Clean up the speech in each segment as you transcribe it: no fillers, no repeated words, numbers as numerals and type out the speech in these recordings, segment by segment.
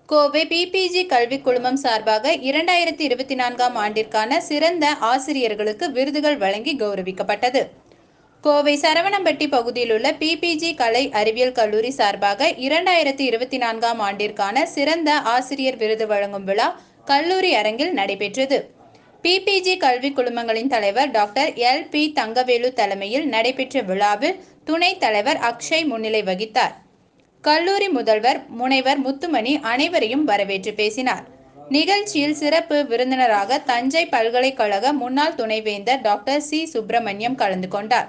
Kovai PPG கல்விக் குழுமம் சார்பாக 2024ஆம் ஆண்டிற்கான சிறந்த ஆசிரியர்களுக்கு விருதுகள் வழங்கி கௌரவிக்கப்பட்டது. கோவை சரவணம்பட்டி பகுதியில் உள்ள பிபிஜி கலை அறிவியல் கல்லூரி சார்பாக 2024ஆம் ஆண்டிற்கான சிறந்த ஆசிரியர் விருது வழங்கும் விழா கல்லூரி அரங்கில் நடைபெற்றது. பிபிஜி கல்விக் குழுமங்களின் தலைவர் டாக்டர் எல்.பி. தங்கவேலு தலைமையில் நடைபெற்ற விழாவில் துணைத் தலைவர் அக்ஷய் முன்னிலை வகித்தார். கல்லூரி முதல்வர் முனைவர் முத்துமணி அனைவரையும் வரவேற்று பேசினார். நிகழ்ச்சியில் சிறப்பு விருந்தினராக தஞ்சை பல்கலைக்கழக முன்னாள் துணைவேந்தர் டாக்டர் சி. சுப்பிரமணியம் கலந்து கொண்டார்.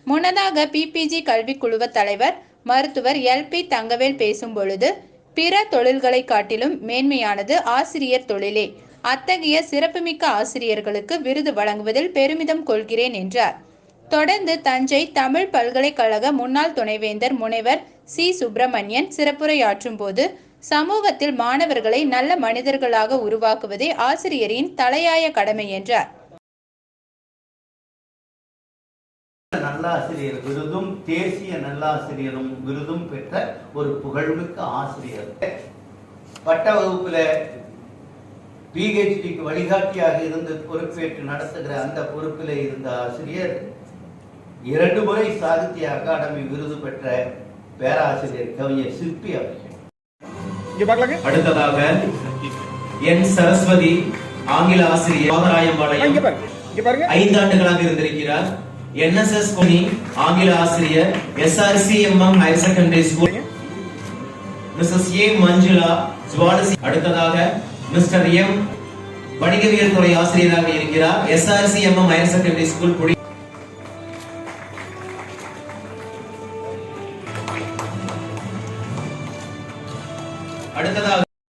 முன்னதாக பிபிஜி கல்விக் குழுவ தலைவர் மருத்துவர் எல்.பி. தங்கவேல் பேசும் பொழுது, பிற தொழில்களை காட்டிலும் மேன்மையானது ஆசிரியர் தொழிலே. அத்தகைய சிறப்புமிக்க ஆசிரியர்களுக்கு விருது வழங்குவதில் பெருமிதம் கொள்கிறேன் என்றார். தொடர்ந்து தஞ்சை தமிழ் பல்கலைக்கழக முன்னாள் துணைவேந்தர் முனைவர் சி. சுப்பிரமணியன் சிறப்புரையாற்றும் போது, சமூகத்தில் மாணவர்களை நல்ல மனிதர்களாக உருவாக்குவதே ஆசிரியரின் தலையாய கடமை என்றார். நல்லாசிரியர் விருதும் தேசிய நல்லாசிரியரும் விருதும் பெற்ற ஒரு புகழ்மிக்க ஆசிரியர். பட்ட வகுப்புல PhDக்கு வழிகாட்டியாக இருந்து பொறுப்பேற்று நடத்துகிற அந்த பொறுப்பில் இருந்த ஆசிரியர் 2 முறை சாகித்ய அகாடமி விருது பெற்ற பேராசிரியர் கவிஞர் சிற்பி அவர்கள். அடுத்ததாக என் சரஸ்வதி ஆங்கில ஆசிரியர் பாதராயம்பாளையம் 5 ஆண்டுகளாக இருந்திருக்கிறார். NSS கோனி ஆங்கில ஆசிரியர் SRCMM higher secondary school. Mrs A Manjula zoology. அடுத்ததாக மிஸ்டர் எம் வணிகவியல் துறை ஆசிரியராக இருக்கிறார். SRCMM ஹையர் செகண்டரி ஸ்கூல் புடி. அடுத்ததாக